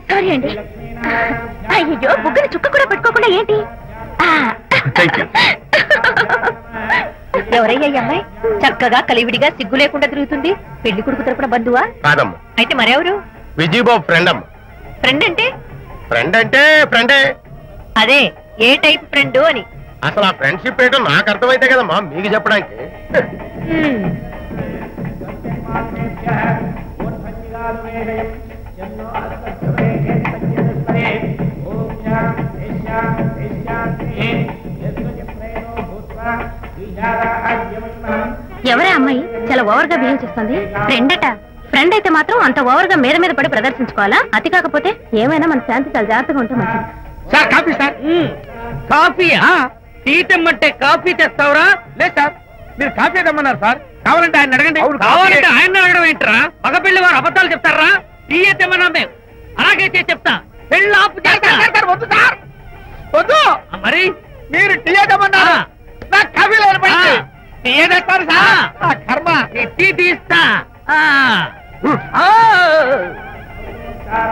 Sorry అండి. అయ్యో బుగ్గని చుక్క కూడా పెట్టుకోకుండా ఏంటి? ఎవరయ్యా ఈ అమ్మాయి? చక్కగా కలివిడిగా సిగ్గు లేకుండా తిరుగుతుంది. పెళ్లి కొడుకు తరపున బంధువా? కాదమ్మా. అయితే మరెవరు? విజయబాబు ఫ్రెండ్ అమ్మ. ఫ్రెండ్ అంటే? ఫ్రెండే. అదే ఏ టైప్ ఫ్రెండ్ అని. అసలు ఆ ఫ్రెండ్షిప్ ఏంటో నాకు అర్థమైతే కదమ్మా మీకు చెప్పడానికి. ఎవరే అమ్మాయి చాలా ఓవర్ గా బిహేవ్ చేస్తుంది? ఫ్రెండ్ అట. ఫ్రెండ్ అయితే మాత్రం అంత ఓవర్ గా మీద పడి ప్రదర్శించుకోవాలా? అతి కాకపోతే ఏమైనా మన శాంతి చాలా జాగ్రత్తగా ఉంటే మంచిది. Sir coffee sir. కాఫీయా? టీ తెమ్మంటే కాఫీ తెస్తావురా? లేదు సార్, మీరు కాఫీ తెమ్మన్నారు సార్. కావాలంటే ఆయన అడగండి. కావాలంటే ఆయన అడగడం ఏంట్రా? మగ పెళ్లి వారు అబద్ధాలు చెప్తారా? టీ తెమ్మన్నా మేము అలాగైతే చెప్తా. పెళ్ళి ఆపు చేస్తారు. వద్దు సార్, వద్దు. మరి మీరు టీ తెమ్మన్నారు, నాకు కాఫీ లేదు. టీ తెస్తారు సార్. కర్మ టీ తీస్తా.